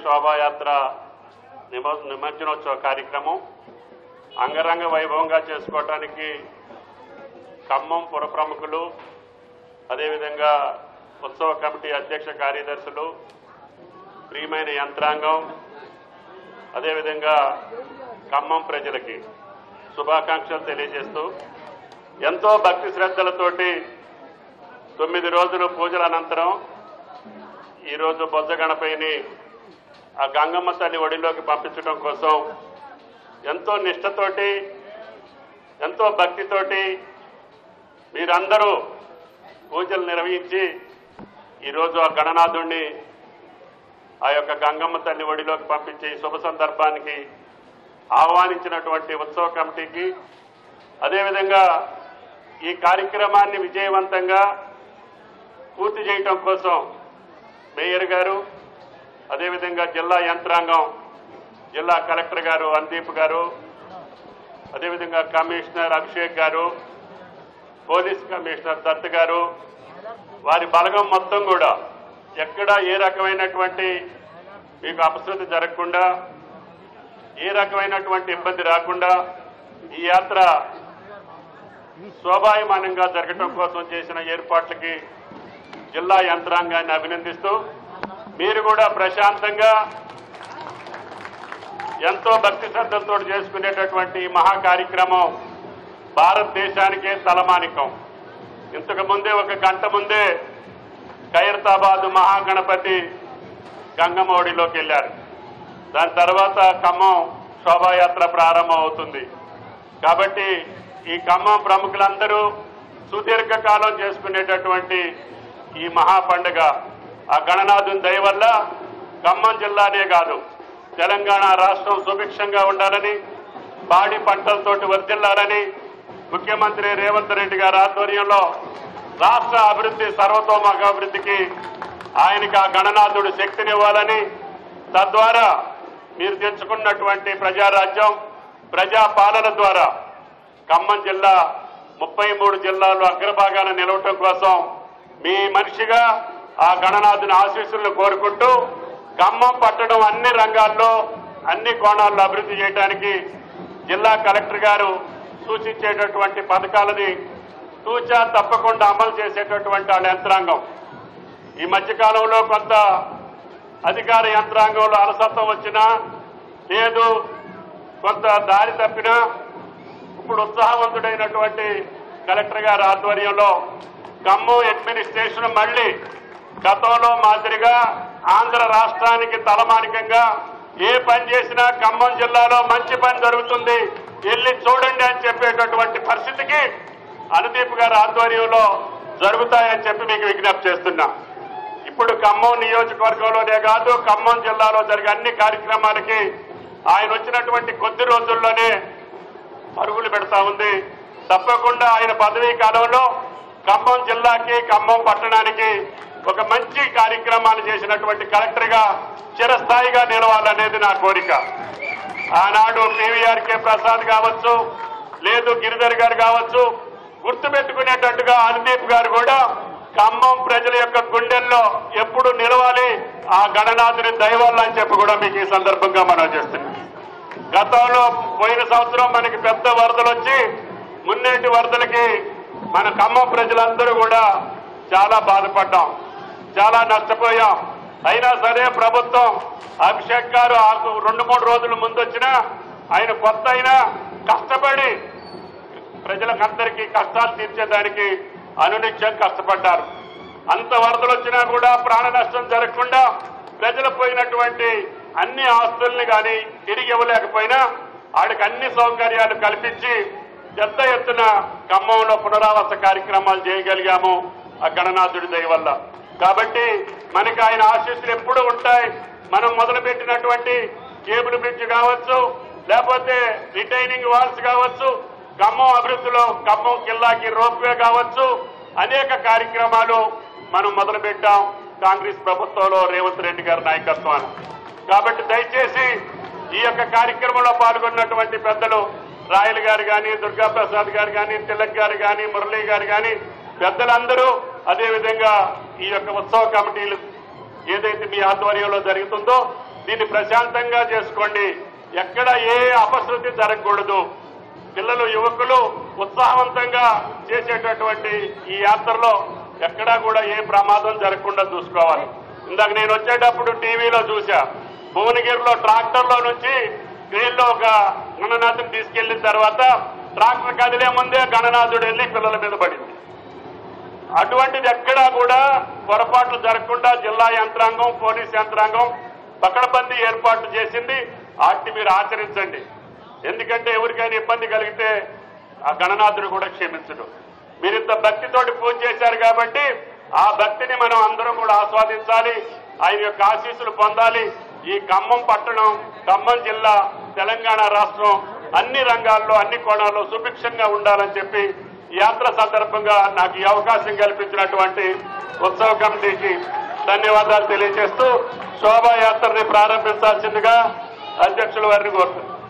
శోభాయాత్ర నిమజ్జనోత్సవ కార్యక్రమం అంగరంగ వైభవంగా చేసుకోవటానికి ఖమ్మం పుర ప్రముఖులు, అదేవిధంగా ఉత్సవ కమిటీ అధ్యక్ష కార్యదర్శులు, ప్రియమైన యంత్రాంగం, అదేవిధంగా ఖమ్మం ప్రజలకి శుభాకాంక్షలు తెలియజేస్తూ ఎంతో భక్తి శ్రద్ధలతోటి 9 రోజులు పూజల అనంతరం ఈరోజు బొజ్జ గణపతిని ఆ గంగమ్మ తల్లి ఒడిలోకి పంపించడం కోసం ఎంతో నిష్ఠతోటి, ఎంతో భక్తితోటి మీరందరూ పూజలు నిర్వహించి ఈరోజు ఆ గణనాథుణ్ణి ఆ యొక్క గంగమ్మ తల్లి ఒడిలోకి పంపించి శుభ సందర్భానికి ఆహ్వానించినటువంటి ఉత్సవ కమిటీకి, అదేవిధంగా ఈ కార్యక్రమాన్ని విజయవంతంగా పూర్తి చేయటం కోసం మేయర్ గారు, అదేవిధంగా జిల్లా యంత్రాంగం, జిల్లా కలెక్టర్ గారు అందీప్ గారు, అదేవిధంగా కమిషనర్ అభిషేక్ గారు, పోలీస్ కమిషనర్ దత్ గారు, వారి బలగం మొత్తం కూడా ఎక్కడా ఏ రకమైనటువంటి మీకు అపశృతి జరగకుండా, ఏ రకమైనటువంటి ఇబ్బంది రాకుండా ఈ యాత్ర శోభాయమానంగా జరగటం కోసం చేసిన ఏర్పాట్లకి జిల్లా యంత్రాంగాన్ని అభినందిస్తూ, మీరు కూడా ప్రశాంతంగా ఎంతో భక్తి శ్రద్ధలతో చేసుకునేటటువంటి మహా కార్యక్రమం భారతదేశానికే తలమానికం. ఇంతకు ముందే 1 గంట ముందే ఖైరతాబాద్ మహాగణపతి గంగమ్మ ఒడిలోకి వెళ్ళారు. దాని తర్వాత ఖమ్మం శోభాయాత్ర ప్రారంభం అవుతుంది. కాబట్టి ఈ ఖమ్మం ప్రముఖులందరూ సుదీర్ఘకాలం చేసుకునేటటువంటి ఈ మహా పండుగ ఆ గణనాథుని దయ వల్ల ఖమ్మం జిల్లానే కాదు తెలంగాణ రాష్ట్రం సుభిక్షంగా ఉండాలని, పాడి పంటలతోటి వర్ధిల్లాలని ముఖ్యమంత్రి రేవంత్ రెడ్డి గారి ఆధ్వర్యంలో రాష్ట్ర అభివృద్ధి సర్వతోముఖ అభివృద్ధికి ఆయనకి ఆ గణనాథుడు శక్తినివ్వాలని, తద్వారా మీరు తెచ్చుకున్నటువంటి ప్రజారాజ్యం, ప్రజాపాలన ద్వారా ఖమ్మం జిల్లా 33 జిల్లాల్లో అగ్రభాగాన నిలవటం కోసం మీ మనిషిగా ఆ గణనాథుని ఆశీస్సులను కోరుకుంటూ ఖమ్మం పట్టణం అన్ని రంగాల్లో అన్ని కోణాల్లో అభివృద్ధి చేయడానికి జిల్లా కలెక్టర్ గారు సూచించేటటువంటి పథకాలని తూచా తప్పకుండా అమలు చేసేటటువంటి వాళ్ళ యంత్రాంగం. ఈ మధ్యకాలంలో కొంత అధికార యంత్రాంగంలో అలసత్వం వచ్చినా, లేదు కొంత దారి తప్పినా, ఇప్పుడు ఉత్సాహవంతుడైనటువంటి కలెక్టర్ గారి ఆధ్వర్యంలో ఖమ్మం అడ్మినిస్ట్రేషన్ మళ్లీ గతంలో మాదిరిగా ఆంధ్ర రాష్ట్రానికి తలమానికంగా ఏ పని చేసినా ఖమ్మం జిల్లాలో మంచి పని జరుగుతుంది, వెళ్ళి చూడండి అని చెప్పేటటువంటి పరిస్థితికి అనుదీప్ గారి ఆధ్వర్యంలో జరుగుతాయని చెప్పి మీకు విజ్ఞప్తి చేస్తున్నా. ఇప్పుడు ఖమ్మం నియోజకవర్గంలోనే కాదు ఖమ్మం జిల్లాలో జరిగే అన్ని కార్యక్రమాలకి ఆయన వచ్చినటువంటి కొద్ది రోజుల్లోనే పరుగులు పెడతా ఉంది. తప్పకుండా ఆయన పదవీ కాలంలో ఖమ్మం జిల్లాకి, ఖమ్మం పట్టణానికి ఒక మంచి కార్యక్రమాలు చేసినటువంటి కలెక్టర్గా చిరస్థాయిగా నిలవాలనేది నా కోరిక. ఆనాడు PVRK ప్రసాద్ కావచ్చు, లేదు గిరిధర్ గారు కావచ్చు, గుర్తుపెట్టుకునేటట్టుగా అనుదీప్ గారు కూడా ఖమ్మం ప్రజల యొక్క గుండెల్లో ఎప్పుడు నిలవాలి ఆ గణనాథుని దయ వల్ల అని చెప్పి కూడా మీకు ఈ సందర్భంగా మనం చేస్తున్నాం. గతంలో పోయిన సంవత్సరం మనకి పెద్ద వరదలు వచ్చి మున్నేటి వరదలకి మన ఖమ్మం ప్రజలందరూ కూడా చాలా బాధపడ్డాం, చాలా నష్టపోయాం. అయినా సరే ప్రభుత్వం అభిషేక్ గారు 2-3 రోజుల ముందు వచ్చినా ఆయన కొత్త అయినా కష్టపడి ప్రజలకందరికీ కష్టాలు తీర్చేదానికి అనునిత్యం కష్టపడ్డారు. అంత వరదలు వచ్చినా కూడా ప్రాణ నష్టం జరగకుండా ప్రజలు పోయినటువంటి అన్ని ఆస్తుల్ని కానీ తిరిగి ఇవ్వలేకపోయినా వాడికి అన్ని సౌకర్యాలు కల్పించి పెద్ద ఎత్తున ఖమ్మంలో పునరావాస కార్యక్రమాలు చేయగలిగాము ఆ గణనాథుడి దయ వల్ల. కాబట్టి మనకి ఆయన ఆశీస్సులు ఎప్పుడు ఉంటాయి. మనం మొదలుపెట్టినటువంటి కేబుల్ బ్రిడ్జ్ కావచ్చు, లేకపోతే రిటైనింగ్ వాల్స్ కావచ్చు, ఖమ్మం అభివృద్ధిలో ఖమ్మం జిల్లాకి రోప్వే కావచ్చు, అనేక కార్యక్రమాలు మనం మొదలుపెట్టాం కాంగ్రెస్ ప్రభుత్వంలో రేవంత్ రెడ్డి గారి నాయకత్వాన్ని. కాబట్టి దయచేసి ఈ యొక్క కార్యక్రమంలో పాల్గొన్నటువంటి పెద్దలు రాయల్ గారు కానీ, దుర్గా ప్రసాద్ గారు కానీ, తిలక్ గారు కానీ, మురళీ గారు కానీ పెద్దలందరూ, అదేవిధంగా ఈ యొక్క ఉత్సవ కమిటీలు ఏదైతే మీ ఆధ్వర్యంలో జరుగుతుందో దీన్ని ప్రశాంతంగా చేసుకోండి. ఎక్కడ ఏ అపశృతి జరగకూడదు. పిల్లలు యువకులు ఉత్సాహవంతంగా చేసేటటువంటి ఈ యాత్రలో ఎక్కడా కూడా ఏ ప్రమాదం జరగకుండా చూసుకోవాలి. ఇందాక నేను వచ్చేటప్పుడు టీవీలో చూసా, భువనగిరిలో ట్రాక్టర్లో నుంచి క్రేన్లో ఒక గణనాథుని తీసుకెళ్లిన తర్వాత ట్రాక్టర్ కదిలే ముందే గణనాథుడు వెళ్ళి పిల్లల మీద పడింది. అటువంటిది ఎక్కడా కూడా పొరపాట్లు జరగకుండా జిల్లా యంత్రాంగం, పోలీస్ యంత్రాంగం పకడ్బందీ ఏర్పాట్లు చేసింది. వాటిని మీరు ఆచరించండి. ఎందుకంటే ఎవరికైనా ఇబ్బంది కలిగితే ఆ గణనాథుడు కూడా క్షమించడు. మీరు ఇంత భక్తితోటి పూజ చేశారు కాబట్టి ఆ భక్తిని మనం అందరం కూడా ఆస్వాదించాలి. ఆయన యొక్క ఆశీస్సులు పొందాలి. ఈ ఖమ్మం పట్టణం, ఖమ్మం జిల్లా, తెలంగాణ రాష్ట్రం అన్ని రంగాల్లో, అన్ని కోణాల్లో సుభిక్షంగా ఉండాలని చెప్పి యాత్ర సందర్భంగా నాకు ఈ అవకాశం కల్పించినటువంటి ఉత్సవ కమిటీకి ధన్యవాదాలు తెలియజేస్తూ శోభాయాత్రని ప్రారంభించాల్సిందిగా అధ్యక్షుల వారిని కోరుతున్నాను.